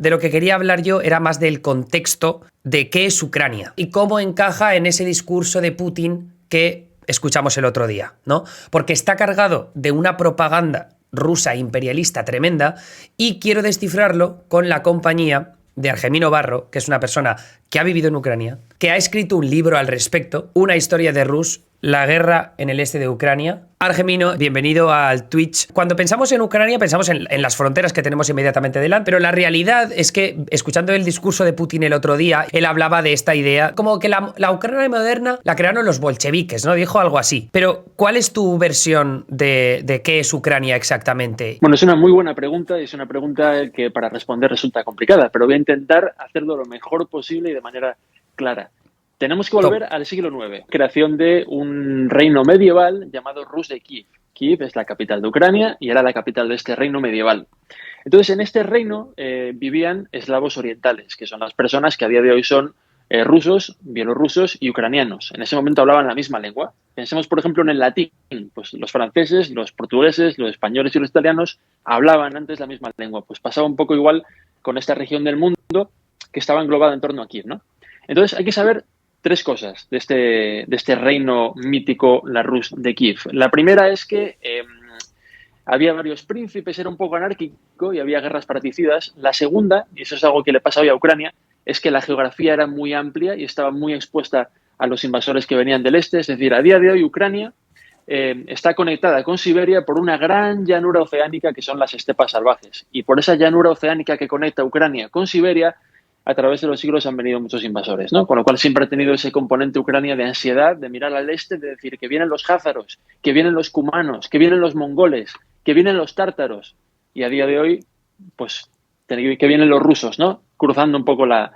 de lo que quería hablar yo era más del contexto de qué es Ucrania y cómo encaja en ese discurso de Putin que escuchamos el otro día, ¿no? Porque está cargado de una propaganda rusa imperialista tremenda y quiero descifrarlo con la compañía de Argemino Barro, que es una persona que ha vivido en Ucrania, que ha escrito un libro al respecto, Una historia de Rus, la guerra en el este de Ucrania. Argemino, bienvenido al Twitch. Cuando pensamos en Ucrania, pensamos en las fronteras que tenemos inmediatamente delante, pero la realidad es que, escuchando el discurso de Putin el otro día, él hablaba de esta idea, como que la Ucrania moderna la crearon los bolcheviques, ¿no? Dijo algo así. Pero, ¿cuál es tu versión de qué es Ucrania exactamente? Bueno, es una muy buena pregunta y es una pregunta que para responder resulta complicada, pero voy a intentar hacerlo lo mejor posible y de manera clara. Tenemos que volver al siglo IX, creación de un reino medieval llamado Rus de Kiev. Kiev es la capital de Ucrania y era la capital de este reino medieval. Entonces, en este reino vivían eslavos orientales, que son las personas que a día de hoy son rusos, bielorrusos y ucranianos. En ese momento hablaban la misma lengua. Pensemos, por ejemplo, en el latín. Pues los franceses, los portugueses, los españoles y los italianos hablaban antes la misma lengua. Pues pasaba un poco igual con esta región del mundo que estaba englobada en torno a Kiev, ¿no? Entonces, hay que saber tres cosas de este reino mítico, la Rus de Kiev. La primera es que había varios príncipes, era un poco anárquico y había guerras particidas. La segunda, y eso es algo que le pasa hoy a Ucrania, es que la geografía era muy amplia y estaba muy expuesta a los invasores que venían del este. Es decir, a día de hoy Ucrania está conectada con Siberia por una gran llanura oceánica que son las estepas salvajes. Y por esa llanura oceánica que conecta Ucrania con Siberia, a través de los siglos han venido muchos invasores, ¿no? Con lo cual siempre ha tenido ese componente Ucrania de ansiedad, de mirar al este, de decir que vienen los házaros, que vienen los cumanos, que vienen los mongoles, que vienen los tártaros. Y a día de hoy, pues, que vienen los rusos, ¿no? Cruzando un poco la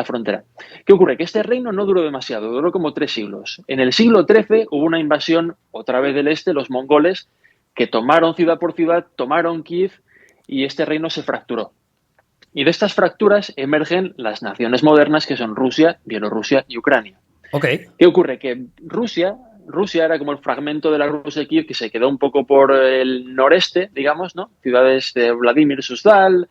frontera. ¿Qué ocurre? Que este reino no duró demasiado, duró como 3 siglos. En el siglo XIII hubo una invasión, otra vez del este, los mongoles, que tomaron ciudad por ciudad, tomaron Kiev y este reino se fracturó. Y de estas fracturas emergen las naciones modernas que son Rusia, Bielorrusia y Ucrania. Okay. ¿Qué ocurre? Que Rusia era como el fragmento de la Rusia de Kiev que se quedó un poco por el noreste, digamos, ¿no? Ciudades de Vladimir Suzdal,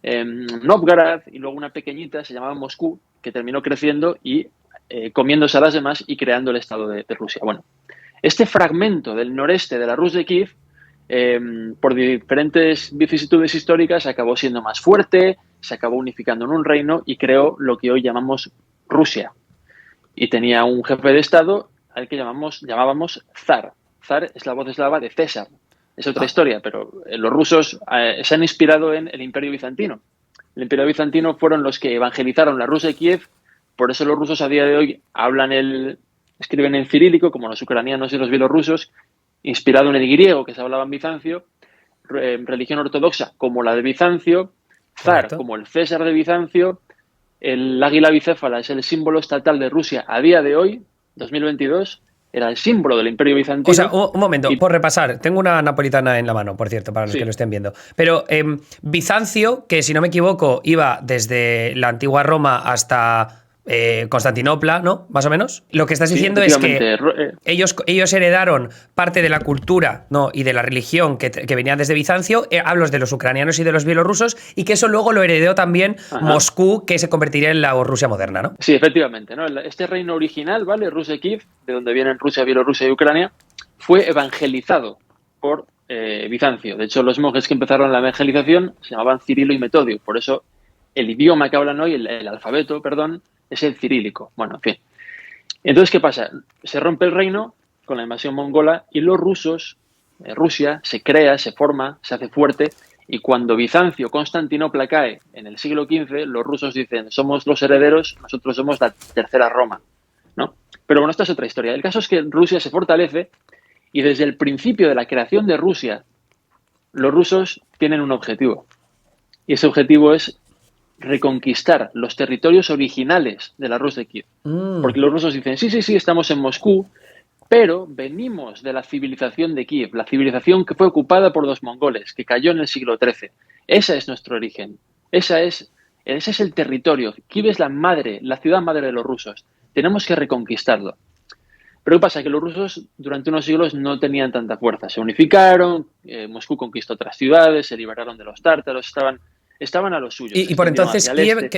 Novgorod y luego una pequeñita, se llamaba Moscú, que terminó creciendo y comiéndose a las demás y creando el Estado de Rusia. Bueno, este fragmento del noreste de la Rus de Kiev, por diferentes vicisitudes históricas, acabó siendo más fuerte, se acabó unificando en un reino y creó lo que hoy llamamos Rusia. Y tenía un jefe de Estado al que llamábamos zar. Zar es la voz eslava de César. Es otra historia, pero los rusos se han inspirado en el Imperio Bizantino. El Imperio Bizantino fueron los que evangelizaron la Rusia de Kiev, por eso los rusos a día de hoy escriben en cirílico, como los ucranianos y los bielorrusos, inspirado en el griego que se hablaba en Bizancio, religión ortodoxa como la de Bizancio, zar Correcto. como el César de Bizancio, el águila bicéfala es el símbolo estatal de Rusia a día de hoy, 2022, era el símbolo del Imperio Bizantino. O sea, un momento, por repasar, tengo una napolitana en la mano, por cierto, para los Sí. que lo estén viendo. Pero Bizancio, que si no me equivoco, iba desde la antigua Roma hasta Constantinopla, ¿no? Más o menos. Lo que estás diciendo es que ellos heredaron parte de la cultura, ¿no? Y de la religión que venía desde Bizancio, hablo de los ucranianos y de los bielorrusos, y que eso luego lo heredó también Moscú, que se convertiría en la Rusia moderna, ¿no? Sí, efectivamente, ¿no? Este reino original, ¿vale? Rus de Kiev, de donde vienen Rusia, Bielorrusia y Ucrania, fue evangelizado por Bizancio. De hecho, los monjes que empezaron la evangelización se llamaban Cirilo y Metodio. Por eso el idioma que hablan hoy, el alfabeto, perdón, es el cirílico. Bueno, en fin. Entonces, ¿qué pasa? Se rompe el reino con la invasión mongola y los rusos, Rusia, se crea, se forma, se hace fuerte. Y cuando Bizancio, Constantinopla cae en el siglo XV, los rusos dicen, somos los herederos, nosotros somos la tercera Roma, ¿no? Pero bueno, esta es otra historia. El caso es que Rusia se fortalece y desde el principio de la creación de Rusia, los rusos tienen un objetivo. Y ese objetivo es reconquistar los territorios originales de la Rus de Kiev. Porque los rusos dicen, sí, estamos en Moscú, pero venimos de la civilización de Kiev, la civilización que fue ocupada por los mongoles, que cayó en el siglo XIII. Ese es nuestro origen. Ese es el territorio. Kiev es la ciudad madre de los rusos. Tenemos que reconquistarlo. Pero ¿qué pasa? Que los rusos durante unos siglos no tenían tanta fuerza. Se unificaron, Moscú conquistó otras ciudades, se liberaron de los tártaros, estaban estaban a los suyos. Y por entonces Kiev...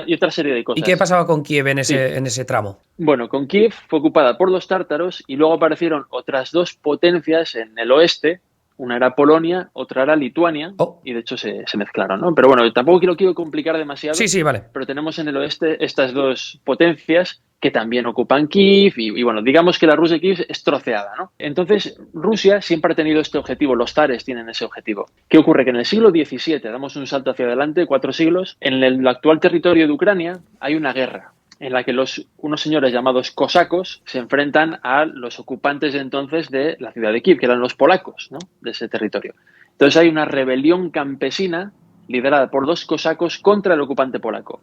y otra serie de cosas. ¿Y qué pasaba con Kiev en ese tramo? Bueno, con Kiev fue ocupada por los tártaros y luego aparecieron otras dos potencias en el oeste. Una era Polonia, otra era Lituania, y de hecho se mezclaron, ¿no? Pero bueno, tampoco quiero complicar demasiado. Sí, vale. Pero tenemos en el oeste estas dos potencias que también ocupan Kiev y bueno, digamos que la Rusia de Kiev es troceada, ¿no? Entonces, Rusia siempre ha tenido este objetivo, los zares tienen ese objetivo. ¿Qué ocurre? Que en el siglo XVII, damos un salto hacia adelante, 4 siglos, en el actual territorio de Ucrania hay una guerra en la que unos señores llamados cosacos se enfrentan a los ocupantes de entonces de la ciudad de Kiev, que eran los polacos, ¿no? De ese territorio. Entonces hay una rebelión campesina liderada por 2 cosacos contra el ocupante polaco.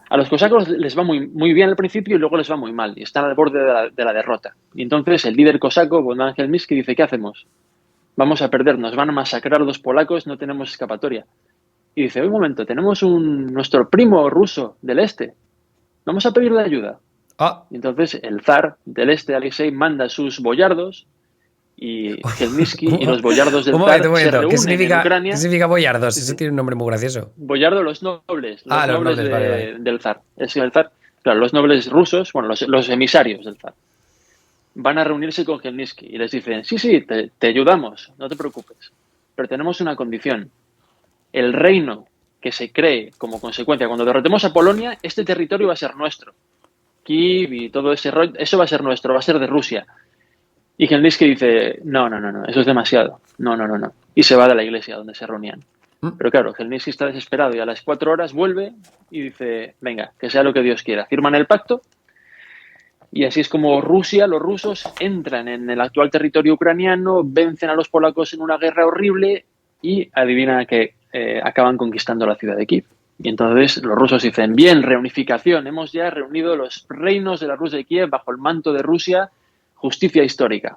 A los cosacos les va muy bien al principio y luego les va muy mal y están al borde de la derrota. Y entonces el líder cosaco, Bogdan Khmelnytsky, dice, ¿qué hacemos? Vamos a perder, nos van a masacrar los polacos, no tenemos escapatoria. Y dice, un momento, tenemos nuestro primo ruso del este. Vamos a pedirle ayuda. Y entonces el zar del este, Alexei, manda a sus boyardos y Khmelnytsky y los boyardos del zar se reúnen en Ucrania. ¿Qué significa boyardos? Ese tiene un nombre muy gracioso. Boyardo, los nobles. Los nobles vale. del zar. Es el zar. Claro, los nobles rusos, bueno, los emisarios del zar, van a reunirse con Khmelnytsky y les dicen, sí, te ayudamos, no te preocupes, pero tenemos una condición. El reino que se cree como consecuencia, cuando derrotemos a Polonia, este territorio va a ser nuestro. Kiev y todo ese rollo, eso va a ser nuestro, va a ser de Rusia. Y Khmelnytsky dice, no, eso es demasiado, no. Y se va de la iglesia donde se reunían. Pero claro, Khmelnytsky está desesperado y a las 4 horas vuelve y dice, venga, que sea lo que Dios quiera. Firman el pacto y así es como los rusos entran en el actual territorio ucraniano, vencen a los polacos en una guerra horrible y adivina que acaban conquistando la ciudad de Kiev. Y entonces los rusos dicen, bien, reunificación, hemos ya reunido los reinos de la Rusia de Kiev bajo el manto de Rusia, justicia histórica.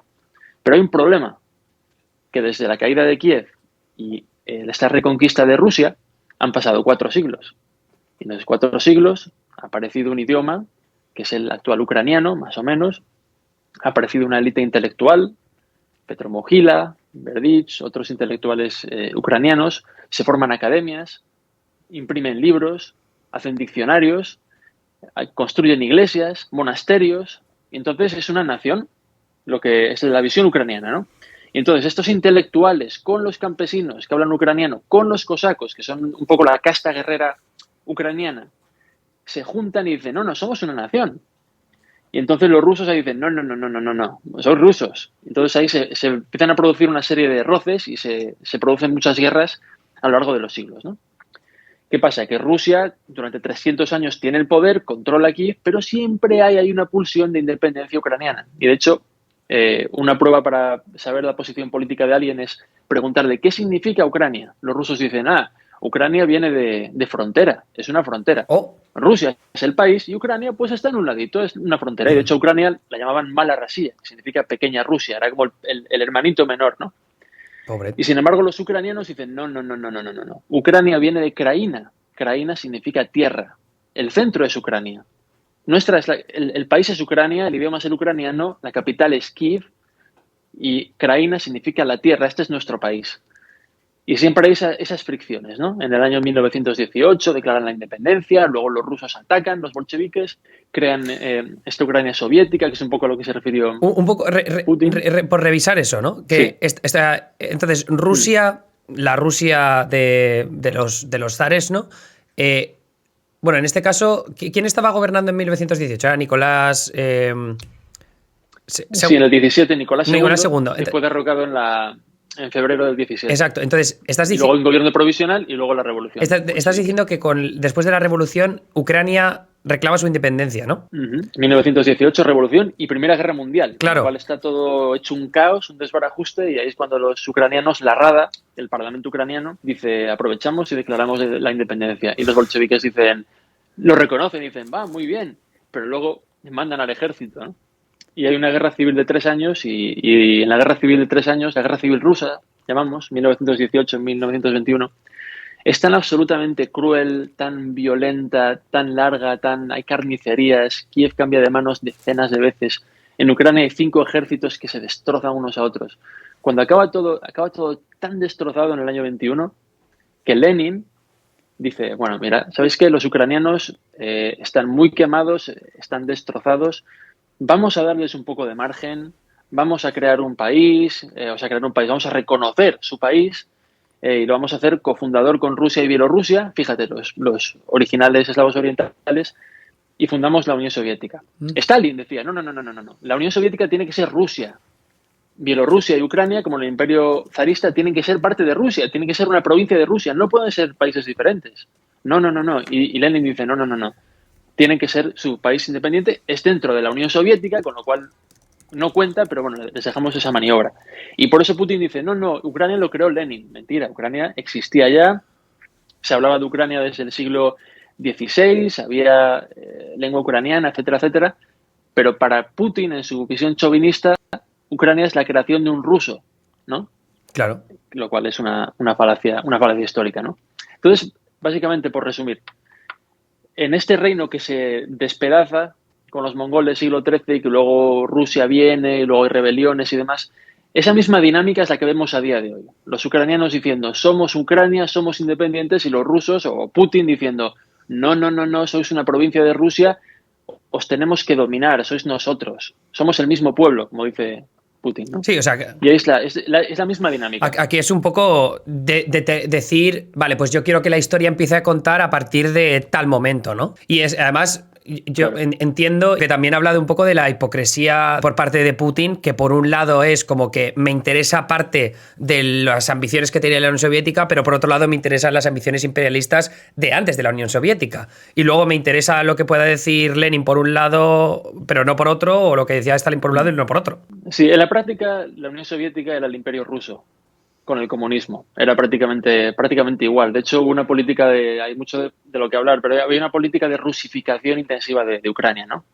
Pero hay un problema, que desde la caída de Kiev y esta reconquista de Rusia han pasado 4 siglos. Y en esos 4 siglos ha aparecido un idioma, que es el actual ucraniano, más o menos, ha aparecido una élite intelectual, Petro Mogila, Berdych, otros intelectuales ucranianos, se forman academias, imprimen libros, hacen diccionarios, construyen iglesias, monasterios, y entonces es una nación, lo que es la visión ucraniana, ¿no? Y entonces estos intelectuales con los campesinos que hablan ucraniano, con los cosacos, que son un poco la casta guerrera ucraniana, se juntan y dicen, no, somos una nación. Y entonces los rusos ahí dicen, no, son rusos. Entonces ahí se empiezan a producir una serie de roces y se producen muchas guerras a lo largo de los siglos, ¿no? ¿Qué pasa? Que Rusia durante 300 años tiene el poder, controla Kiev, pero siempre hay una pulsión de independencia ucraniana. Y de hecho, una prueba para saber la posición política de alguien es preguntarle ¿qué significa Ucrania? Los rusos dicen, Ucrania viene de frontera, es una frontera. Rusia es el país y Ucrania pues está en un ladito, es una frontera. Y de hecho Ucrania la llamaban Mala Rasía, que significa pequeña Rusia, era como el hermanito menor, ¿no? Pobre. Y sin embargo los ucranianos dicen, no. Ucrania viene de Kraina. Kraina significa tierra. El centro es Ucrania. El país es Ucrania, el idioma es el ucraniano, la capital es Kiev y Kraina significa la tierra, este es nuestro país. Y siempre hay esas fricciones, ¿no? En el año 1918 declaran la independencia, luego los rusos atacan, los bolcheviques, crean esta Ucrania soviética, que es un poco a lo que se refirió un poco Putin. Por revisar eso, ¿no? Que Sí. Entonces, Rusia, la Rusia de los zares, ¿no? Bueno, en este caso, ¿quién estaba gobernando en 1918? Era Nicolás... Sí, en el 17 Nicolás II, II. que fue derrocado en febrero del 17. Exacto, entonces estás diciendo... Y luego un gobierno provisional y luego la revolución. Estás diciendo que después de la revolución, Ucrania reclama su independencia, ¿no? 1918, revolución y Primera Guerra Mundial. Claro. En la cual está todo hecho un caos, un desbarajuste, y ahí es cuando los ucranianos, la Rada, el parlamento ucraniano, dice, aprovechamos y declaramos la independencia. Y los bolcheviques dicen, lo reconocen, dicen, va, muy bien, pero luego mandan al ejército, ¿no? Y hay una guerra civil de 3 años y en la guerra civil de 3 años, la guerra civil rusa, llamamos, 1918-1921, es tan absolutamente cruel, tan violenta, tan larga, hay carnicerías, Kiev cambia de manos decenas de veces, en Ucrania hay 5 ejércitos que se destrozan unos a otros. Cuando acaba todo tan destrozado en el año 21, que Lenin dice, bueno, mira, ¿sabéis qué? Los ucranianos están muy quemados, están destrozados, vamos a darles un poco de margen, vamos a crear un país, vamos a reconocer su país y lo vamos a hacer cofundador con Rusia y Bielorrusia, fíjate, los originales eslavos orientales, y fundamos la Unión Soviética. Stalin decía, no, la Unión Soviética tiene que ser Rusia. Bielorrusia y Ucrania, como el imperio zarista, tienen que ser parte de Rusia, tienen que ser una provincia de Rusia, no pueden ser países diferentes. No. Y Lenin dice, no. Tienen que ser su país independiente, es dentro de la Unión Soviética, con lo cual no cuenta, pero bueno, les dejamos esa maniobra. Y por eso Putin dice, no, Ucrania lo creó Lenin. Mentira, Ucrania existía ya, se hablaba de Ucrania desde el siglo XVI, había lengua ucraniana, etcétera, etcétera, pero para Putin, en su visión chauvinista, Ucrania es la creación de un ruso, ¿no? Claro. Lo cual es una falacia histórica, ¿no? Entonces, básicamente, por resumir, en este reino que se despedaza con los mongoles siglo XIII y que luego Rusia viene y luego hay rebeliones y demás, esa misma dinámica es la que vemos a día de hoy. Los ucranianos diciendo, somos Ucrania, somos independientes, y los rusos o Putin diciendo, no, sois una provincia de Rusia, os tenemos que dominar, sois nosotros, somos el mismo pueblo, como dice Putin, ¿no? Sí, o sea, y es la misma dinámica. Aquí es un poco decir, vale, pues yo quiero que la historia empiece a contar a partir de tal momento, ¿no? Y es además, yo entiendo que también habla de un poco de la hipocresía por parte de Putin, que por un lado es como que me interesa parte de las ambiciones que tenía la Unión Soviética, pero por otro lado me interesan las ambiciones imperialistas de antes de la Unión Soviética. Y luego me interesa lo que pueda decir Lenin por un lado, pero no por otro, o lo que decía Stalin por un lado y no por otro. Sí, en la práctica la Unión Soviética era el imperio ruso con el comunismo. Era prácticamente igual. De hecho, hubo una política hay mucho de lo que hablar, pero había una política de rusificación intensiva de Ucrania, ¿no?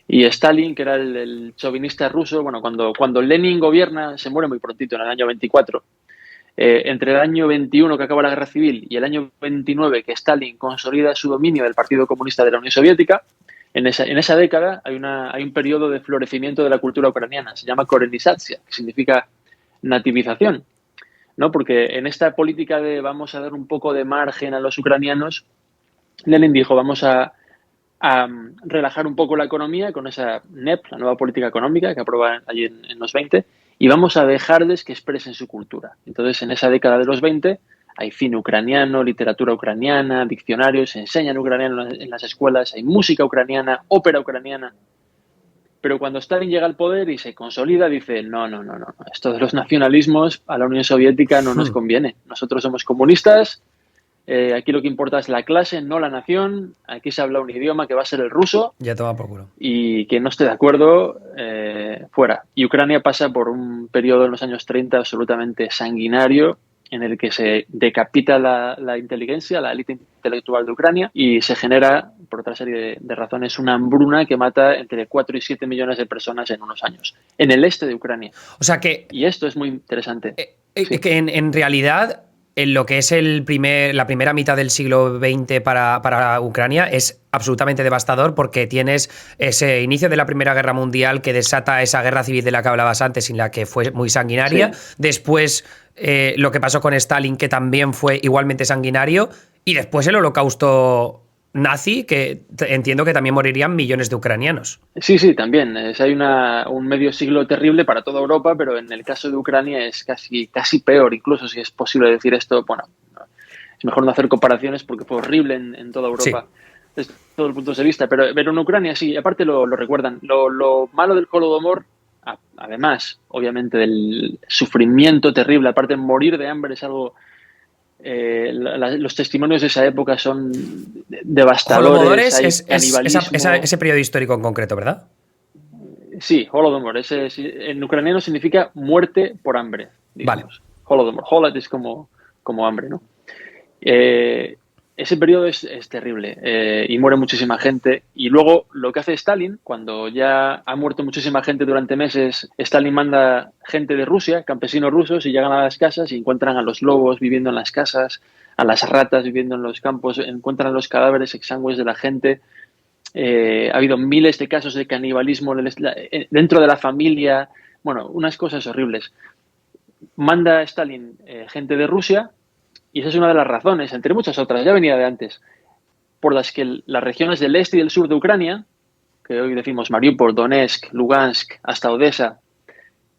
Y Stalin, que era el chauvinista ruso, bueno, cuando Lenin gobierna, se muere muy prontito, en el año 24. Entre el año 21, que acaba la guerra civil, y el año 29, que Stalin consolida su dominio del Partido Comunista de la Unión Soviética, en esa década hay un periodo de florecimiento de la cultura ucraniana. Se llama korenizatsiya, que significa nativización, ¿no? Porque en esta política de vamos a dar un poco de margen a los ucranianos, Lenin dijo, vamos a relajar un poco la economía con esa NEP, la nueva política económica que aprueba allí en los 20, y vamos a dejarles que expresen su cultura. Entonces, en esa década de los 20 hay cine ucraniano, literatura ucraniana, diccionarios, se enseñan ucraniano en las escuelas, hay música ucraniana, ópera ucraniana. Pero cuando Stalin llega al poder y se consolida, dice, no, esto de los nacionalismos a la Unión Soviética no nos conviene. Nosotros somos comunistas, aquí lo que importa es la clase, no la nación, aquí se habla un idioma que va a ser el ruso. Ya toma por culo. Y que no esté de acuerdo, fuera. Y Ucrania pasa por un periodo en los años 30 absolutamente sanguinario, en el que se decapita la inteligencia, la élite intelectual de Ucrania, y se genera, por otra serie de razones, una hambruna que mata entre 4 y 7 millones de personas en unos años, en el este de Ucrania. O sea que... Y esto es muy interesante. Sí. Que en realidad, en lo que es la primera mitad del siglo XX para Ucrania es absolutamente devastador, porque tienes ese inicio de la Primera Guerra Mundial que desata esa guerra civil de la que hablabas antes, en la que fue muy sanguinaria. Sí. Después lo que pasó con Stalin, que también fue igualmente sanguinario. Y después el holocausto nazi, que entiendo que también morirían millones de ucranianos. Sí, también. Hay un medio siglo terrible para toda Europa, pero en el caso de Ucrania es casi peor, incluso si es posible decir esto. Bueno, es mejor no hacer comparaciones porque fue horrible en toda Europa. Sí. Desde todo el punto de vista, pero en Ucrania sí, aparte lo recuerdan. Lo malo del Holodomor, además, obviamente, del sufrimiento terrible, aparte de morir de hambre, es algo... los testimonios de esa época son devastadores. Es ese periodo histórico en concreto, ¿verdad? Sí, Holodomor. En ucraniano significa muerte por hambre. Digamos. Vale. Holodomor. Holod es como hambre, ¿no? Ese periodo es terrible y muere muchísima gente. Y luego lo que hace Stalin, cuando ya ha muerto muchísima gente durante meses, Stalin manda gente de Rusia, campesinos rusos, y llegan a las casas y encuentran a los lobos viviendo en las casas, a las ratas viviendo en los campos, encuentran los cadáveres exangües de la gente. Ha habido miles de casos de canibalismo dentro de la familia. Bueno, unas cosas horribles. Manda Stalin gente de Rusia Y esa es una de las razones, entre muchas otras, ya venía de antes, por las que las regiones del este y del sur de Ucrania, que hoy decimos Mariupol, Donetsk, Lugansk, hasta Odessa,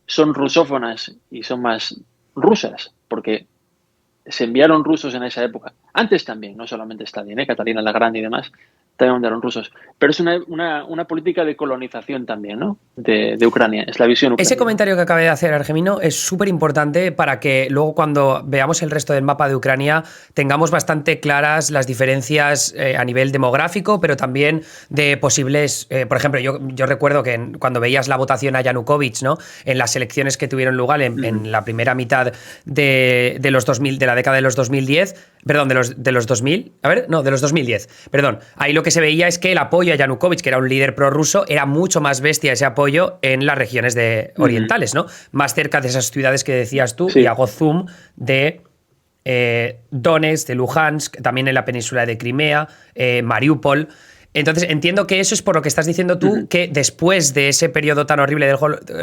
son rusófonas y son más rusas, porque se enviaron rusos en esa época. Antes también, no solamente Stalin, Catalina la Grande y demás, también enviaron rusos. Pero es una política de colonización también, ¿no? De Ucrania, es la visión ucraniana. Ese comentario que acabé de hacer, Argemino, es súper importante para que luego cuando veamos el resto del mapa de Ucrania tengamos bastante claras las diferencias a nivel demográfico, pero también de posibles... por ejemplo, yo recuerdo que cuando veías la votación a Yanukovych, ¿no? En las elecciones que tuvieron lugar en la primera mitad de los 2000, de la década de los 2010, perdón, de los 2000, a ver, no, de los 2010, perdón. Ahí lo que se veía es que el apoyo a Yanukovych, que era un líder prorruso, era mucho más bestia ese apoyo en las regiones orientales, ¿no? Más cerca de esas ciudades que decías tú, Sí. y a Gozum de Donetsk, de Luhansk, también en la península de Crimea, Mariupol. Entonces, entiendo que eso es por lo que estás diciendo tú, que después de ese periodo tan horrible del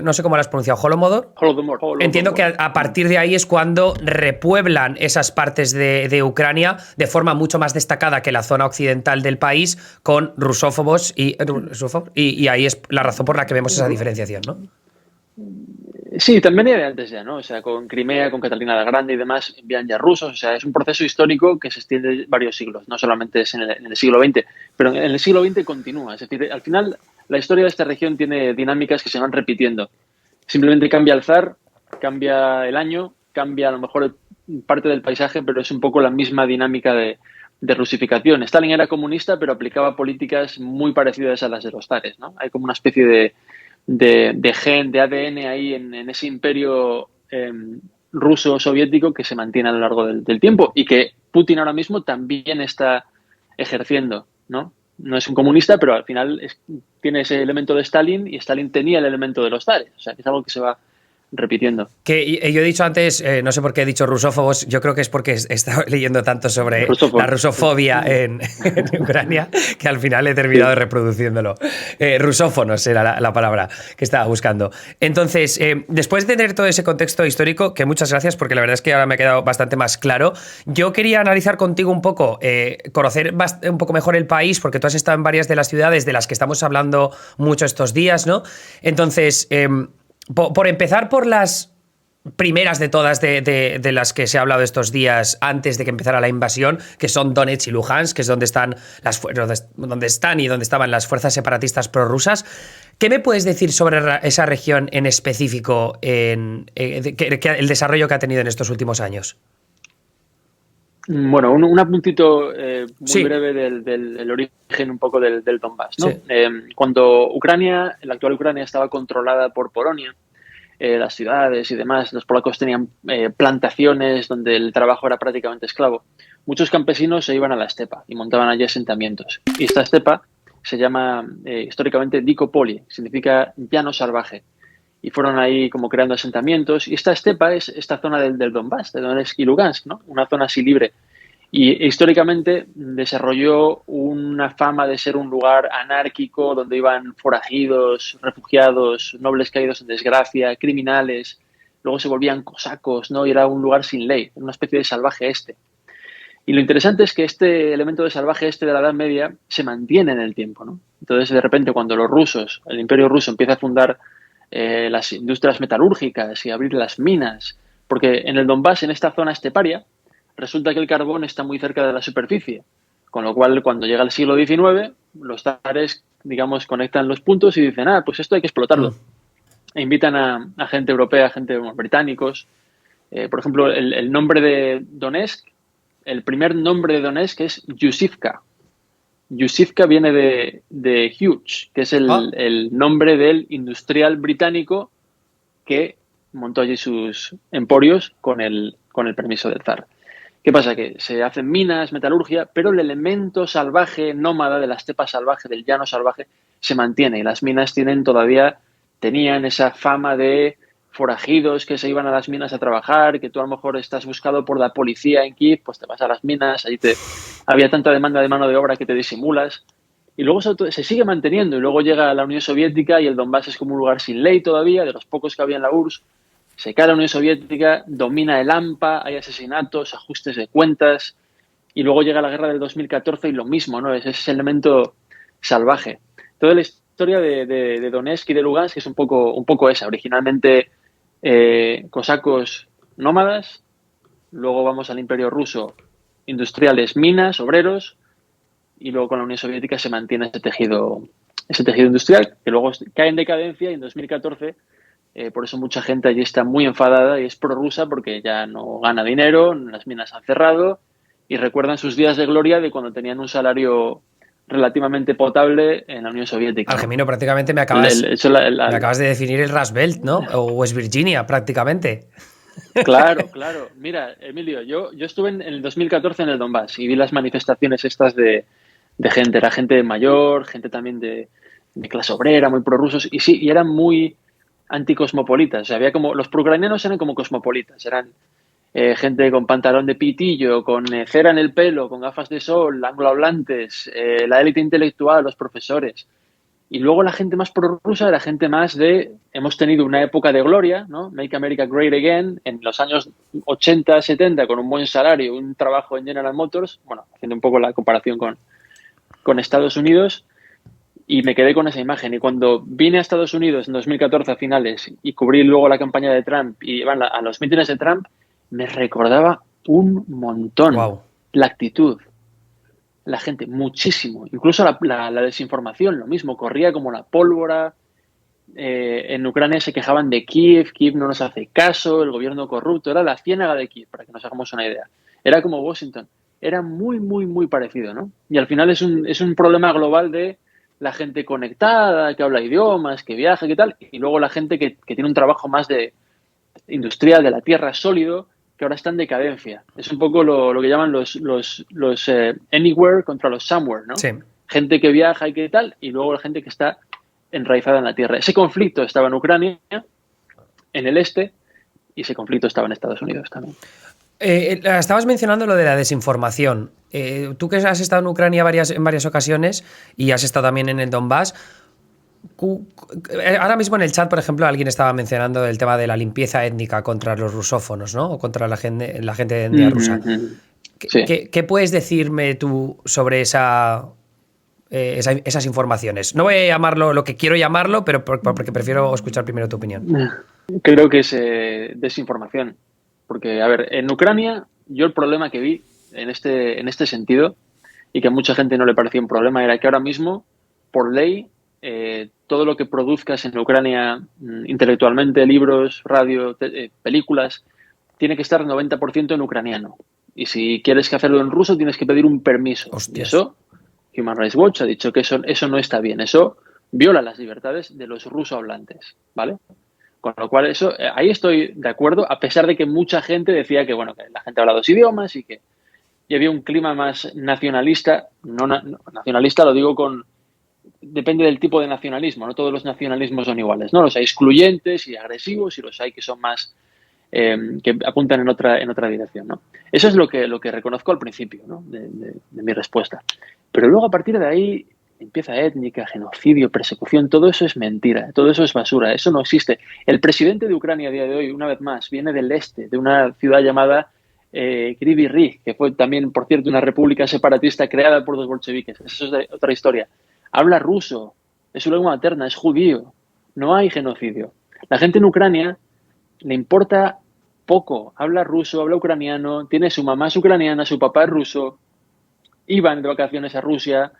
no sé cómo lo has pronunciado, Holodomor. Holodomor. Entiendo que a partir de ahí es cuando repueblan esas partes de Ucrania de forma mucho más destacada que la zona occidental del país con rusófobos y ahí es la razón por la que vemos esa diferenciación, ¿no? Sí, también venía de antes ya, ¿no? O sea, con Crimea, con Catalina la Grande y demás, envían ya rusos. O sea, es un proceso histórico que se extiende varios siglos, no solamente es en el siglo XX, pero en el siglo XX continúa. Es decir, al final, la historia de esta región tiene dinámicas que se van repitiendo. Simplemente cambia el zar, cambia el año, cambia a lo mejor parte del paisaje, pero es un poco la misma dinámica de rusificación. Stalin era comunista, pero aplicaba políticas muy parecidas a las de los zares, ¿no? Hay como una especie de gen, de ADN ahí en ese imperio ruso-soviético que se mantiene a lo largo del tiempo y que Putin ahora mismo también está ejerciendo, ¿no? No es un comunista, pero al final tiene ese elemento de Stalin y Stalin tenía el elemento de los zares. O sea, que es algo que se va repitiendo. Que yo he dicho antes, no sé por qué he dicho rusófobos, yo creo que es porque he estado leyendo tanto sobre la rusofobia en Ucrania que al final he terminado reproduciéndolo. Rusófonos era la palabra que estaba buscando. Entonces, después de tener todo ese contexto histórico, que muchas gracias porque la verdad es que ahora me ha quedado bastante más claro, yo quería analizar contigo un poco, conocer un poco mejor el país, porque tú has estado en varias de las ciudades de las que estamos hablando mucho estos días, ¿no? Entonces... por empezar por las primeras de todas de las que se ha hablado estos días antes de que empezara la invasión, que son Donetsk y Luhansk, que es donde están donde están y donde estaban las fuerzas separatistas prorrusas. ¿Qué me puedes decir sobre esa región en específico, el desarrollo que ha tenido en estos últimos años? Bueno, un apuntito muy breve del origen un poco del Donbass, ¿no? Sí. Cuando la actual Ucrania estaba controlada por Polonia, las ciudades y demás, los polacos tenían plantaciones donde el trabajo era prácticamente esclavo. Muchos campesinos se iban a la estepa y montaban allí asentamientos. Y esta estepa se llama históricamente Dikopoli, significa llano salvaje. Y fueron ahí como creando asentamientos. Y esta estepa es esta zona del Donbass, de Donetsk y Lugansk, ¿no? Una zona así libre. Y históricamente desarrolló una fama de ser un lugar anárquico donde iban forajidos, refugiados, nobles caídos en desgracia, criminales. Luego se volvían cosacos, ¿no? Y era un lugar sin ley, una especie de salvaje este. Y lo interesante es que este elemento de salvaje este de la Edad Media se mantiene en el tiempo, ¿no? Entonces, de repente, cuando los rusos, el Imperio ruso empieza a fundar las industrias metalúrgicas y abrir las minas, porque en el Donbass, en esta zona esteparia, resulta que el carbón está muy cerca de la superficie, con lo cual cuando llega el siglo XIX, los zares, digamos, conectan los puntos y dicen, pues esto hay que explotarlo. E invitan a gente europea, británicos. Por ejemplo, el nombre de Donetsk, el primer nombre de Donetsk es Yusivka. Yusivka viene de Hughes, que es el nombre del industrial británico que montó allí sus emporios con el permiso del zar. ¿Qué pasa? Que se hacen minas, metalurgia, pero el elemento salvaje, nómada de la estepa salvaje, del llano salvaje, se mantiene. Y las minas tenían esa fama de forajidos que se iban a las minas a trabajar, que tú a lo mejor estás buscado por la policía en Kiev, pues te vas a las minas, allí había tanta demanda de mano de obra que te disimulas. Y luego se sigue manteniendo. Y luego llega la Unión Soviética y el Donbass es como un lugar sin ley todavía, de los pocos que había en la URSS. Se cae la Unión Soviética, domina el AMPA, hay asesinatos, ajustes de cuentas, y luego llega la guerra del 2014 y lo mismo, ¿no? Es ese elemento salvaje. Toda la historia de Donetsk y de Lugansk es un poco esa. Originalmente cosacos nómadas, luego vamos al Imperio Ruso, industriales, minas, obreros, y luego con la Unión Soviética se mantiene ese tejido industrial, que luego cae en decadencia y en 2014, por eso mucha gente allí está muy enfadada y es prorrusa porque ya no gana dinero, las minas han cerrado y recuerdan sus días de gloria de cuando tenían un salario relativamente potable en la Unión Soviética, ¿no? Argemino, prácticamente me acabas de definir el Rust Belt, ¿no? O West Virginia, prácticamente. Claro, claro. Mira, Emilio, yo estuve en el 2014 en el Donbass y vi las manifestaciones estas de gente. Era gente mayor, gente también de clase obrera, muy prorrusos. Y sí, y eran muy anticosmopolitas. O sea, había como, los proucranianos eran como cosmopolitas. Eran gente con pantalón de pitillo, con cera en el pelo, con gafas de sol, anglohablantes, la élite intelectual, los profesores. Y luego la gente más prorrusa era gente más hemos tenido una época de gloria, ¿no? Make America Great Again, en los años 80, 70, con un buen salario, un trabajo en General Motors, bueno, haciendo un poco la comparación con Estados Unidos, y me quedé con esa imagen. Y cuando vine a Estados Unidos en 2014 a finales y cubrí luego la campaña de Trump y iban a los mítines de Trump, me recordaba un montón Wow. la actitud. La gente, muchísimo. Incluso la desinformación, lo mismo, corría como la pólvora. En Ucrania se quejaban de Kiev no nos hace caso, el gobierno corrupto, era la ciénaga de Kiev, para que nos hagamos una idea. Era como Washington, era muy, muy, muy parecido, ¿no? Y al final es un problema global de la gente conectada, que habla idiomas, que viaja, que tal, y luego la gente que tiene un trabajo más de industrial, de la tierra, sólido, que ahora está en decadencia. Es un poco lo que llaman los anywhere contra los somewhere, ¿no? Sí. Gente que viaja y que tal, y luego la gente que está enraizada en la tierra. Ese conflicto estaba en Ucrania, en el este, y ese conflicto estaba en Estados Unidos también. Estabas mencionando lo de la desinformación. Tú que has estado en Ucrania en varias ocasiones y has estado también en el Donbass, ahora mismo en el chat, por ejemplo, alguien estaba mencionando el tema de la limpieza étnica contra los rusófonos, ¿no? O contra la gente de etnia rusa. Sí. ¿Qué puedes decirme tú sobre esas informaciones? No voy a llamarlo lo que quiero llamarlo, pero porque prefiero escuchar primero tu opinión. Creo que es desinformación. Porque, a ver, en Ucrania, yo el problema que vi en este sentido, y que a mucha gente no le parecía un problema, era que ahora mismo, por ley, todo lo que produzcas en Ucrania intelectualmente, libros, radio, películas, tiene que estar 90% en ucraniano. Y si quieres que hacerlo en ruso, tienes que pedir un permiso. Hostias. Y eso, Human Rights Watch ha dicho que eso no está bien. Eso viola las libertades de los ruso-hablantes, ¿vale? Con lo cual, ahí estoy de acuerdo, a pesar de que mucha gente decía que, bueno, que la gente habla dos idiomas y había un clima más nacionalista. No, nacionalista lo digo depende del tipo de nacionalismo, no todos los nacionalismos son iguales, ¿no? Los hay excluyentes y agresivos y los hay que son más, que apuntan en otra dirección, ¿no? Eso es lo que reconozco al principio, ¿no? de mi respuesta. Pero luego a partir de ahí empieza étnica, genocidio, persecución, todo eso es mentira, todo eso es basura, eso no existe. El presidente de Ucrania a día de hoy, una vez más, viene del este, de una ciudad llamada Kryvyi Rih, que fue también, por cierto, una república separatista creada por los bolcheviques. Eso es de otra historia. Habla ruso, es su lengua materna, es judío, no hay genocidio. La gente en Ucrania le importa poco, habla ruso, habla ucraniano, tiene su mamá es ucraniana, su papá es ruso, iban de vacaciones a Rusia.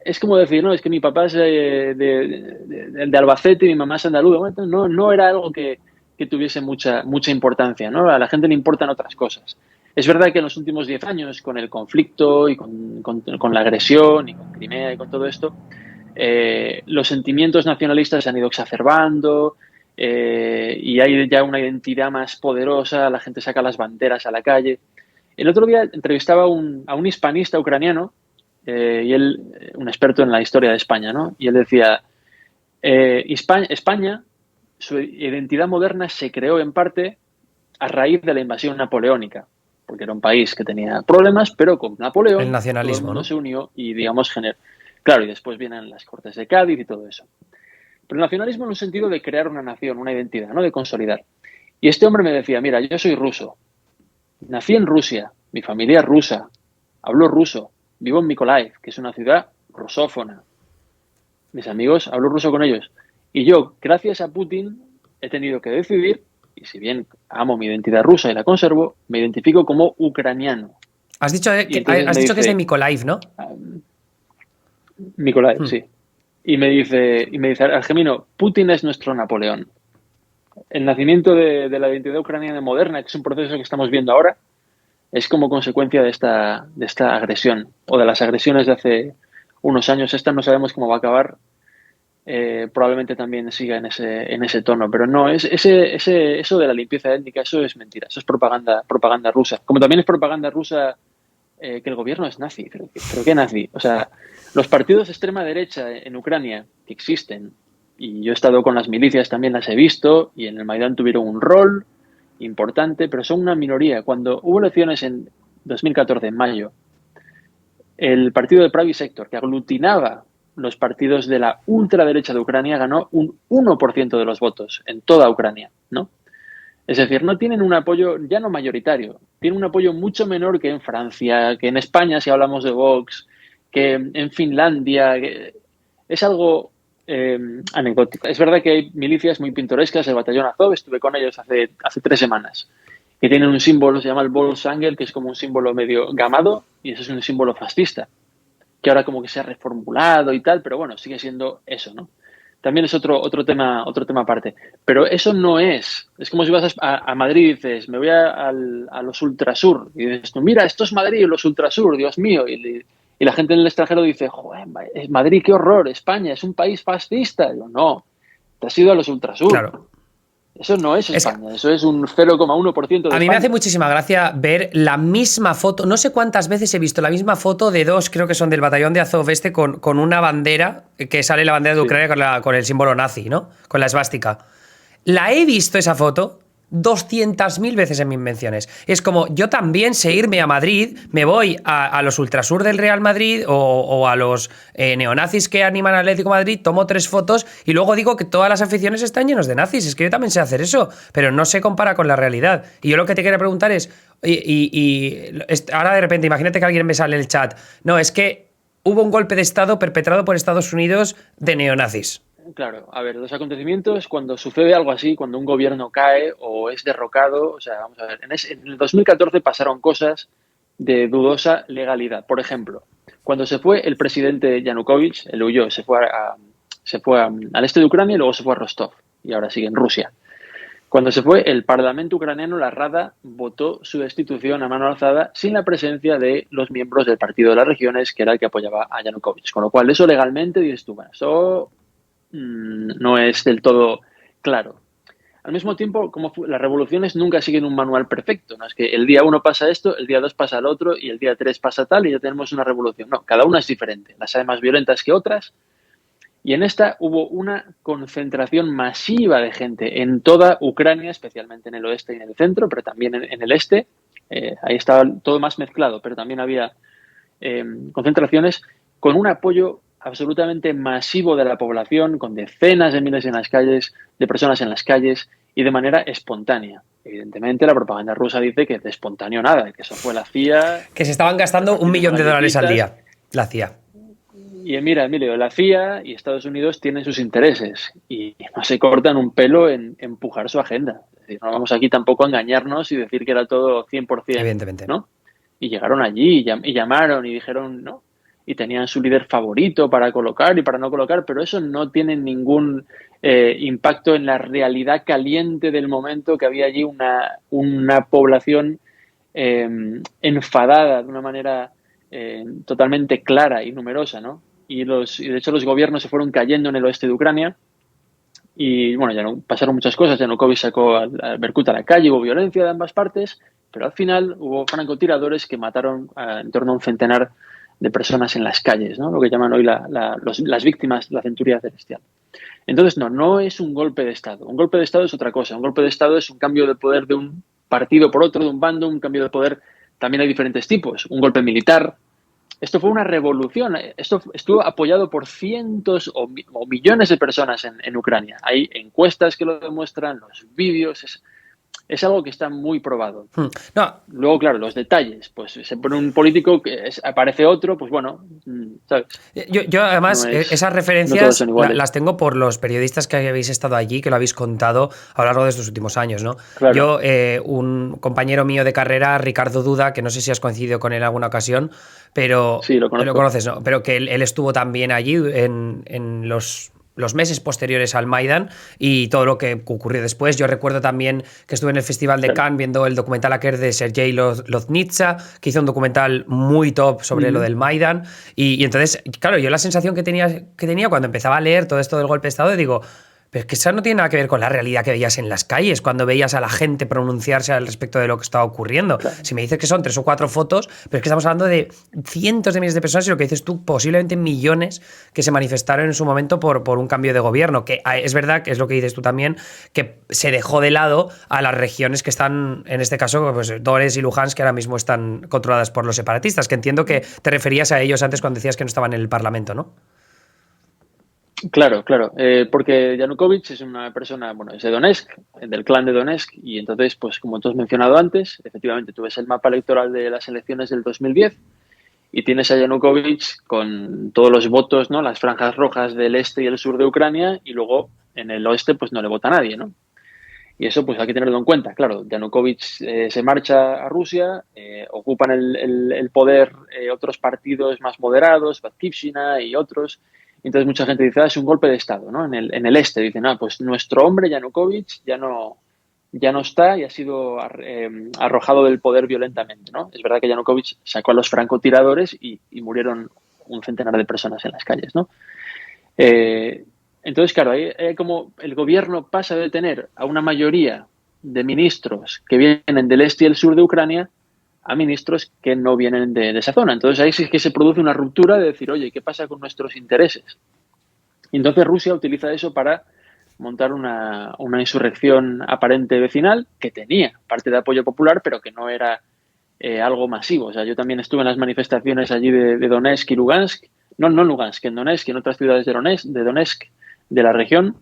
Es como decir, no, es que mi papá es de Albacete y mi mamá es andaluza. Bueno, no era algo que tuviese mucha importancia, ¿no? A la gente le importan otras cosas. Es verdad que en los últimos 10 años, con el conflicto y con la agresión y con Crimea y con todo esto, los sentimientos nacionalistas se han ido exacerbando y hay ya una identidad más poderosa, la gente saca las banderas a la calle. El otro día entrevistaba a un hispanista ucraniano y él, un experto en la historia de España, ¿no? Y él decía, España, su identidad moderna se creó en parte a raíz de la invasión napoleónica, porque era un país que tenía problemas, pero con Napoleón El nacionalismo, todo el mundo ¿no? se unió y, digamos, claro, y después vienen las Cortes de Cádiz y todo eso. Pero nacionalismo en un sentido de crear una nación, una identidad, ¿no? De consolidar. Y este hombre me decía, mira, yo soy ruso, nací en Rusia, mi familia es rusa, hablo ruso, vivo en Mykolaiv, que es una ciudad rusófona. Mis amigos, hablo ruso con ellos. Y yo, gracias a Putin, he tenido que decidir, y si bien amo mi identidad rusa y la conservo, me identifico como ucraniano. Has dicho, Y entonces me que es de dice, Mykolaiv, ¿no? Mykolaiv, sí. Y me dice, Argemino, Putin es nuestro Napoleón. El nacimiento de la identidad ucraniana moderna, que es un proceso que estamos viendo ahora, es como consecuencia de esta agresión, o de las agresiones de hace unos años. Esta no sabemos cómo va a acabar. Probablemente también siga en ese tono, pero no, eso de la limpieza étnica, eso es mentira, eso es propaganda rusa. Como también es propaganda rusa que el gobierno es nazi, pero ¿qué nazi? O sea, los partidos de extrema derecha en Ucrania que existen, y yo he estado con las milicias, también las he visto, y en el Maidán tuvieron un rol importante, pero son una minoría. Cuando hubo elecciones en 2014, en mayo, el partido de Pravy Sector, que aglutinaba los partidos de la ultraderecha de Ucrania, ganó un 1% de los votos en toda Ucrania, ¿no? Es decir, no tienen un apoyo ya no mayoritario, tienen un apoyo mucho menor que en Francia, que en España, si hablamos de Vox, que en Finlandia. Es algo anecdótico. Es verdad que hay milicias muy pintorescas, el batallón Azov, estuve con ellos hace 3 semanas, que tienen un símbolo, se llama el Volksangel, que es como un símbolo medio gamado, y eso es un símbolo fascista, que ahora como que se ha reformulado y tal, pero bueno, sigue siendo eso, ¿no? También es otro tema aparte. Pero eso no es. Es como si vas a Madrid y dices, me voy a los Ultrasur. Y dices tú, mira, esto es Madrid, los Ultrasur, Dios mío. Y la gente en el extranjero dice, joder, Madrid, qué horror, España es un país fascista. Y yo, no, te has ido a los Ultrasur. Claro. Eso no es España, eso es un 0,1% de A mí España. me hace muchísima gracia ver la misma foto. No sé cuántas veces he visto la misma foto de dos, creo que son del batallón de Azov con una bandera, que sale la bandera de Ucrania con el símbolo nazi, ¿no? Con la esvástica. La he visto esa foto 200.000 veces en mis menciones. Es como, yo también sé irme a Madrid, me voy a los ultrasur del Real Madrid o a los neonazis que animan al Atlético de Madrid, tomo 3 fotos y luego digo que todas las aficiones están llenos de nazis. Es que yo también sé hacer eso, pero no se compara con la realidad. Y yo lo que te quería preguntar es, ahora de repente, imagínate que alguien me sale en el chat, no, es que hubo un golpe de Estado perpetrado por Estados Unidos de neonazis. Claro, a ver, los acontecimientos, cuando sucede algo así, cuando un gobierno cae o es derrocado, o sea, vamos a ver, en el 2014 pasaron cosas de dudosa legalidad. Por ejemplo, cuando se fue el presidente Yanukovych, él huyó, se fue al este de Ucrania y luego se fue a Rostov y ahora sigue en Rusia. Cuando se fue, el Parlamento ucraniano, la Rada, votó su destitución a mano alzada sin la presencia de los miembros del Partido de las Regiones, que era el que apoyaba a Yanukovych. Con lo cual, eso legalmente, dices tú, bueno, eso no es del todo claro. Al mismo tiempo, las revoluciones nunca siguen un manual perfecto. No es que el día 1 pasa esto, el día 2 pasa el otro y el día 3 pasa tal y ya tenemos una revolución. No, cada una es diferente. Las hay más violentas que otras. Y en esta hubo una concentración masiva de gente en toda Ucrania, especialmente en el oeste y en el centro, pero también en el este. Ahí estaba todo más mezclado, pero también había concentraciones con un apoyo absolutamente masivo de la población, con decenas de miles en las calles, de personas en las calles y de manera espontánea. Evidentemente, la propaganda rusa dice que de espontáneo nada, que eso fue la CIA. Que se estaban gastando $1 millón al día, la CIA. Y mira, Emilio, la CIA y Estados Unidos tienen sus intereses y no se cortan un pelo en empujar su agenda. Es decir, no vamos aquí tampoco a engañarnos y decir que era todo 100%. Evidentemente. ¿No? Y llegaron allí y llamaron y dijeron, no, y tenían su líder favorito para colocar y para no colocar, pero eso no tiene ningún impacto en la realidad caliente del momento, que había allí una población enfadada de una manera totalmente clara y numerosa, ¿no? Y de hecho los gobiernos se fueron cayendo en el oeste de Ucrania y bueno, ya no pasaron muchas cosas. Yanukovych sacó a Berkut a la calle, hubo violencia de ambas partes, pero al final hubo francotiradores que mataron en torno a un centenar de personas en las calles, ¿no? Lo que llaman hoy las víctimas de la centuria celestial. Entonces, no es un golpe de Estado. Un golpe de Estado es otra cosa. Un golpe de Estado es un cambio de poder de un partido por otro, de un bando, un cambio de poder. También hay diferentes tipos. Un golpe militar, esto fue una revolución. Esto estuvo apoyado por cientos o millones de personas en Ucrania. Hay encuestas que lo demuestran, los vídeos. Es algo que está muy probado. No, Luego, claro, los detalles. Pues se pone un político, aparece otro, pues bueno, ¿sabes? yo además, No esas no todos referencias son iguales. las tengo por los periodistas que habéis estado allí, que lo habéis contado a lo largo de estos últimos años, ¿no? Claro, Yo, un compañero mío de carrera, Ricardo Duda, que no sé si has coincidido con él en alguna ocasión, pero sí, lo lo conozco. conoces, ¿no? Pero que él estuvo también allí en los meses posteriores al Maidan y todo lo que ocurrió después. Yo recuerdo también que estuve en el Festival de Claro. Cannes viendo el documental aquel de Sergei Loznitsa, que hizo un documental muy top sobre lo Ujú. del Maidan. Y entonces, claro, yo la sensación que tenía cuando empezaba a leer todo esto del golpe de Estado, digo, pero es que eso no tiene nada que ver con la realidad que veías en las calles, cuando veías a la gente pronunciarse al respecto de lo que estaba ocurriendo. Claro. Si me dices que son 3 o 4 fotos, pero es que estamos hablando de cientos de miles de personas y lo que dices tú, posiblemente millones que se manifestaron en su momento por un cambio de gobierno, que es verdad, que es lo que dices tú también, que se dejó de lado a las regiones que están, en este caso, pues Donetsk y Luhansk, que ahora mismo están controladas por los separatistas, que entiendo que te referías a ellos antes cuando decías que no estaban en el Parlamento, ¿no? Claro, claro, porque Yanukovych es una persona, bueno, es de Donetsk, del clan de Donetsk, y entonces, pues como tú has mencionado antes, efectivamente tú ves el mapa electoral de las elecciones del 2010 y tienes a Yanukovych con todos los votos, ¿no? Las franjas rojas del este y el sur de Ucrania, y luego en el oeste, pues no le vota nadie, ¿no? Y eso, pues hay que tenerlo en cuenta. Claro, Yanukovych se marcha a Rusia, ocupan el poder otros partidos más moderados, Batkivshina y otros. Entonces mucha gente dice, es un golpe de Estado, ¿no? En el este dicen, pues nuestro hombre Yanukovych ya no está y ha sido arrojado del poder violentamente, ¿no? Es verdad que Yanukovych sacó a los francotiradores y murieron un centenar de personas en las calles, ¿no? Eh, entonces, claro, ahí como el gobierno pasa de tener a una mayoría de ministros que vienen del este y el sur de Ucrania a ministros que no vienen de esa zona. Entonces ahí sí que se produce una ruptura de decir, oye, ¿qué pasa con nuestros intereses? Y entonces Rusia utiliza eso para montar una insurrección aparente vecinal que tenía parte de apoyo popular, pero que no era algo masivo. O sea, yo también estuve en las manifestaciones allí de Donetsk y Lugansk, no en Lugansk, en Donetsk y en otras ciudades de Donetsk, de la región,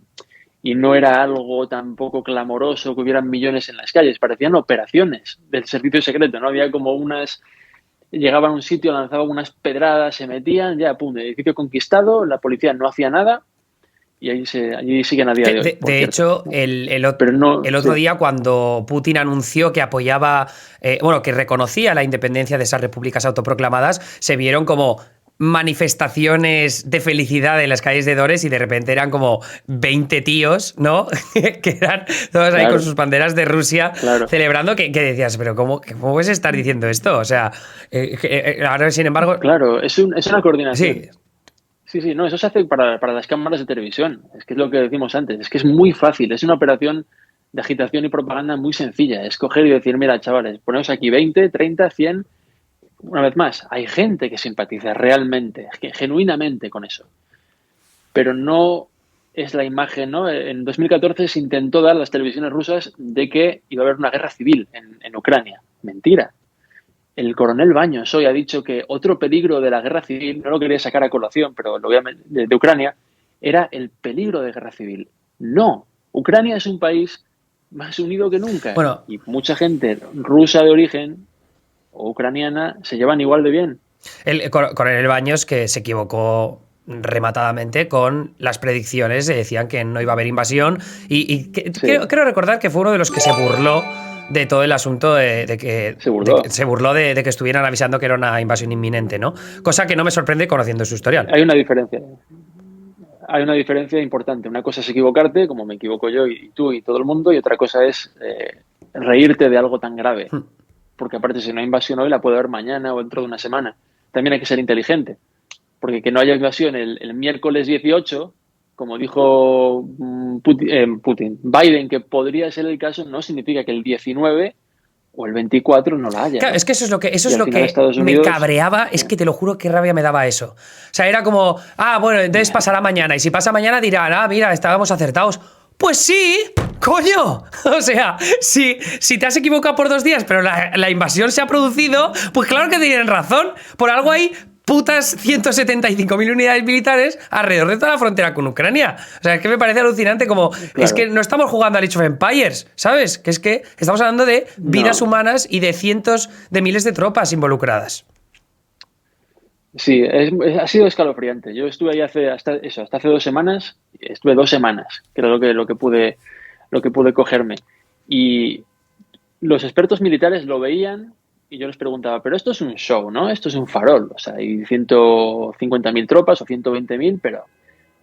y no era algo tampoco clamoroso que hubieran millones en las calles, parecían operaciones del servicio secreto, ¿no? Había como llegaban a un sitio, lanzaban unas pedradas, se metían, ya, pum, edificio conquistado, la policía no hacía nada y allí siguen a día de hoy, por De cierto, hecho, ¿no? el Pero no, otro sí, día cuando Putin anunció que apoyaba, bueno, que reconocía la independencia de esas repúblicas autoproclamadas, se vieron como manifestaciones de felicidad en las calles de Donetsk y de repente eran como 20 tíos, ¿no? Que eran todos ahí con claro, sus banderas de Rusia claro. celebrando, que decías, pero ¿cómo puedes estar diciendo esto? O sea, ahora sin embargo, Claro, es una coordinación. sí. Sí, sí, no, eso se hace para las cámaras de televisión. Es que es lo que decimos antes, es que es muy fácil, es una operación de agitación y propaganda muy sencilla. Es coger y decir, mira, chavales, ponemos aquí 20, 30, 100. Una vez más, hay gente que simpatiza realmente, genuinamente con eso. Pero no es la imagen, ¿no? En 2014 se intentó dar a las televisiones rusas de que iba a haber una guerra civil en Ucrania. Mentira. El coronel Baños hoy ha dicho que otro peligro de la guerra civil, no lo quería sacar a colación, pero lo voy a de Ucrania, era el peligro de guerra civil. No, Ucrania es un país más unido que nunca Bueno, y mucha gente rusa de origen o ucraniana se llevan igual de bien. el coronel Baños, que se equivocó rematadamente con las predicciones, decían que no iba a haber invasión y Sí, creo recordar que fue uno de los que se burló de todo el asunto de que se burló. se burló de que estuvieran avisando que era una invasión inminente, ¿no? Cosa que no me sorprende conociendo su historial. Hay una diferencia. Hay una diferencia importante. Una cosa es equivocarte, como me equivoco yo y tú y todo el mundo, y otra cosa es reírte de algo tan grave. Porque aparte, si no hay invasión hoy, la puede haber mañana o dentro de una semana. También hay que ser inteligente. Porque que no haya invasión el miércoles 18, como dijo Biden, que podría ser el caso, no significa que el 19 o el 24 no la haya, Claro, ¿no? es que eso Y es al lo final que Estados me Unidos... cabreaba, es que te lo juro qué rabia me daba eso. O sea, era como, bueno, entonces pasará mañana, y si pasa mañana dirán, mira, estábamos acertados. Pues sí, coño. O sea, si te has equivocado por 2 días, pero la invasión se ha producido, pues claro que tienen razón. Por algo hay putas 175.000 unidades militares alrededor de toda la frontera con Ucrania. O sea, es que me parece alucinante como... Claro. Es que no estamos jugando al Age of Empires, ¿sabes? Que es que estamos hablando de vidas humanas y de cientos de miles de tropas involucradas. Sí, ha sido escalofriante. Yo estuve ahí hasta hace 2 semanas, estuve 2 semanas, que era lo que pude cogerme. Y los expertos militares lo veían y yo les preguntaba, pero esto es un show, ¿no? Esto es un farol. O sea, hay 150.000 tropas o 120.000, pero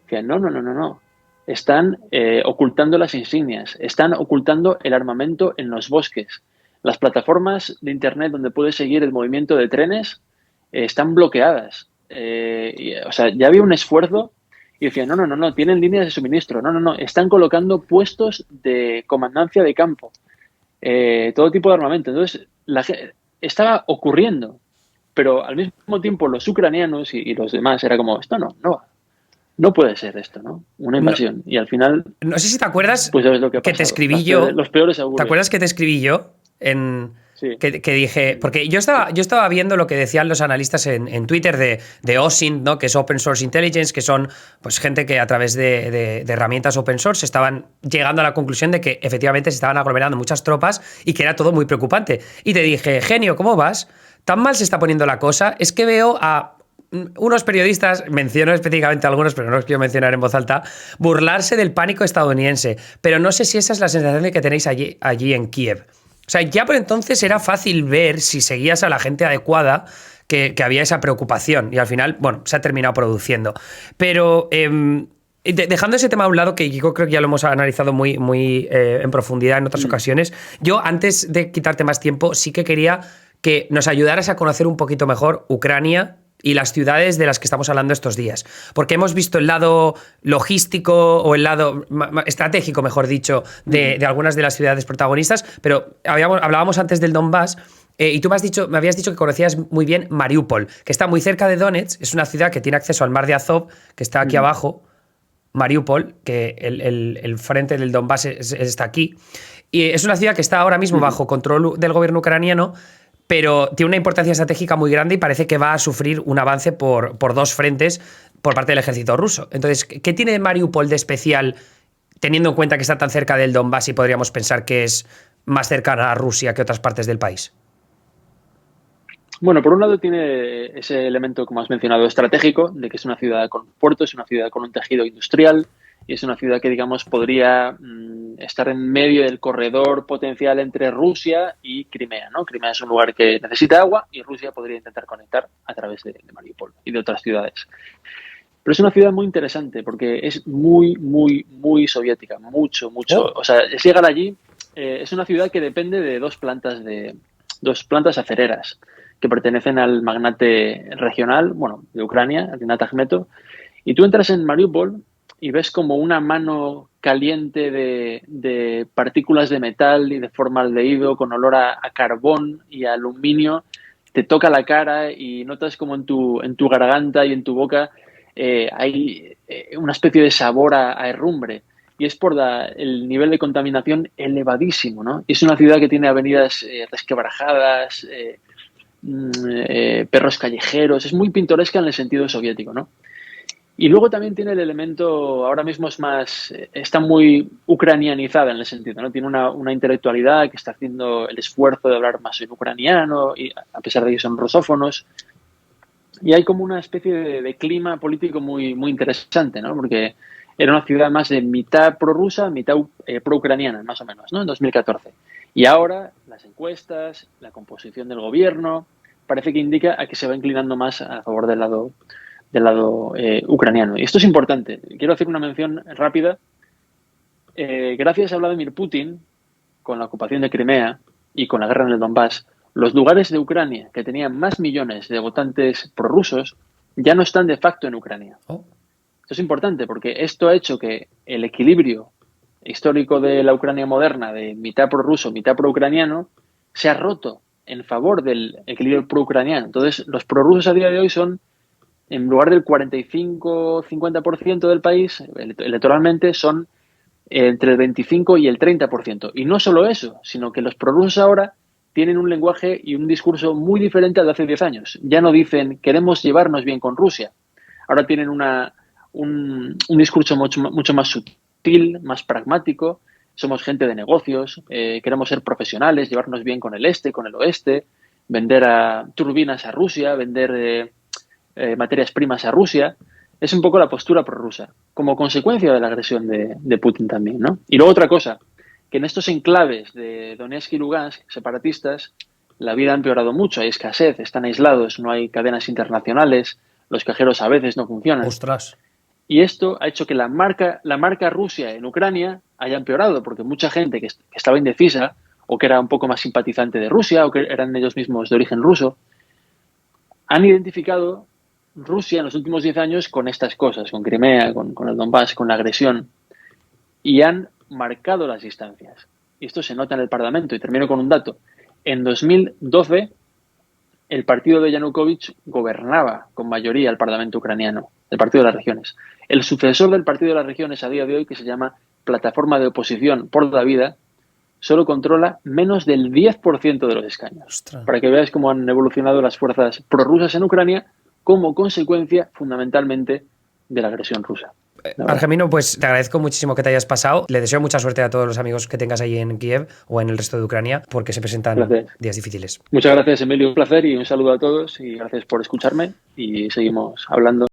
decían, no. Están ocultando las insignias, están ocultando el armamento en los bosques. Las plataformas de internet donde puedes seguir el movimiento de trenes están bloqueadas. O sea, ya había un esfuerzo y decían, no, tienen líneas de suministro, no, están colocando puestos de comandancia de campo, todo tipo de armamento. Entonces, estaba ocurriendo, pero al mismo tiempo los ucranianos y los demás era como, esto no puede ser esto, ¿no? Una invasión. Y al final... No sé si te acuerdas pues es lo que te escribí yo... Los peores augurios. ¿Te acuerdas que te escribí yo en... Sí. Que dije, porque yo estaba viendo lo que decían los analistas en Twitter de OSINT, ¿no? Que es Open Source Intelligence, que son pues gente que a través de herramientas open source estaban llegando a la conclusión de que efectivamente se estaban aglomerando muchas tropas y que era todo muy preocupante. Y te dije, genio, ¿cómo vas? ¿Tan mal se está poniendo la cosa? Es que veo a unos periodistas, menciono específicamente a algunos, pero no los quiero mencionar en voz alta, burlarse del pánico estadounidense. Pero no sé si esa es la sensación que tenéis allí en Kiev. O sea, ya por entonces era fácil ver, si seguías a la gente adecuada, que había esa preocupación. Y al final, bueno, se ha terminado produciendo. Pero dejando ese tema a un lado, que yo creo que ya lo hemos analizado muy en profundidad en otras ocasiones, yo, antes de quitarte más tiempo, sí que quería que nos ayudaras a conocer un poquito mejor Ucrania y las ciudades de las que estamos hablando estos días. Porque hemos visto el lado logístico o el lado estratégico, mejor dicho, de algunas de las ciudades protagonistas, pero hablábamos antes del Donbass y tú me habías dicho que conocías muy bien Mariupol, que está muy cerca de Donetsk, es una ciudad que tiene acceso al mar de Azov, que está aquí abajo, Mariupol, que el frente del Donbass está aquí, y es una ciudad que está ahora mismo bajo control del gobierno ucraniano, pero tiene una importancia estratégica muy grande y parece que va a sufrir un avance por 2 frentes por parte del ejército ruso. Entonces, ¿qué tiene Mariupol de especial, teniendo en cuenta que está tan cerca del Donbass y podríamos pensar que es más cercana a Rusia que otras partes del país? Bueno, por un lado tiene ese elemento, como has mencionado, estratégico, de que es una ciudad con puertos, es una ciudad con un tejido industrial y es una ciudad que, digamos, podría estar en medio del corredor potencial entre Rusia y Crimea, ¿no? Crimea es un lugar que necesita agua y Rusia podría intentar conectar a través de Mariupol y de otras ciudades. Pero es una ciudad muy interesante porque es muy soviética, mucho. O sea, es llegar allí, es una ciudad que depende de dos plantas acereras que pertenecen al magnate regional, bueno, de Ucrania, al magnate Akhmetov, y tú entras en Mariupol y ves como una mano caliente de partículas de metal y de formaldehído con olor a carbón y a aluminio, te toca la cara y notas como en tu garganta y en tu boca hay una especie de sabor a herrumbre. Y es por el nivel de contaminación elevadísimo, ¿no? Y es una ciudad que tiene avenidas resquebrajadas, perros callejeros, es muy pintoresca en el sentido soviético, ¿no? Y luego también tiene el elemento, ahora mismo está muy ucranianizada en el sentido, ¿no? Tiene una intelectualidad que está haciendo el esfuerzo de hablar más en ucraniano, y a pesar de que son rusófonos. Y hay como una especie de clima político muy interesante, ¿no? Porque era una ciudad más de mitad prorrusa, mitad pro-ucraniana, más o menos, ¿no? En 2014. Y ahora las encuestas, la composición del gobierno, parece que indica a que se va inclinando más a favor del lado ucraniano. Y esto es importante. Quiero hacer una mención rápida. Gracias a Vladimir Putin, con la ocupación de Crimea y con la guerra en el Donbass, los lugares de Ucrania que tenían más millones de votantes prorrusos ya no están de facto en Ucrania. Esto es importante porque esto ha hecho que el equilibrio histórico de la Ucrania moderna, de mitad prorruso, mitad pro-ucraniano, se ha roto en favor del equilibrio pro-ucraniano. Entonces, los prorrusos a día de hoy son, en lugar del 45-50% del país, electoralmente, son entre el 25 y el 30%. Y no solo eso, sino que los prorrusos ahora tienen un lenguaje y un discurso muy diferente al de hace 10 años. Ya no dicen queremos llevarnos bien con Rusia. Ahora tienen un discurso mucho más sutil, más pragmático. Somos gente de negocios, queremos ser profesionales, llevarnos bien con el este, con el oeste, vender turbinas a Rusia, vender materias primas a Rusia. Es un poco la postura prorrusa, como consecuencia de la agresión de Putin también, ¿no? Y luego otra cosa, que en estos enclaves de Donetsk y Lugansk, separatistas, la vida ha empeorado mucho, hay escasez, están aislados, no hay cadenas internacionales, los cajeros a veces no funcionan. Ostras. Y esto ha hecho que la marca Rusia en Ucrania haya empeorado, porque mucha gente que estaba indecisa o que era un poco más simpatizante de Rusia o que eran ellos mismos de origen ruso, han identificado Rusia en los últimos 10 años con estas cosas, con Crimea, con el Donbass, con la agresión, y han marcado las distancias. Y esto se nota en el Parlamento. Y termino con un dato. En 2012, el partido de Yanukovych gobernaba con mayoría el Parlamento ucraniano, el Partido de las Regiones. El sucesor del Partido de las Regiones a día de hoy, que se llama Plataforma de Oposición por la Vida, solo controla menos del 10% de los escaños. Ostras. Para que veáis cómo han evolucionado las fuerzas prorrusas en Ucrania como consecuencia fundamentalmente de la agresión rusa. Argemino, pues te agradezco muchísimo que te hayas pasado. Le deseo mucha suerte a todos los amigos que tengas ahí en Kiev o en el resto de Ucrania, porque se presentan días difíciles. Muchas gracias, Emilio. Un placer y un saludo a todos y gracias por escucharme y seguimos hablando.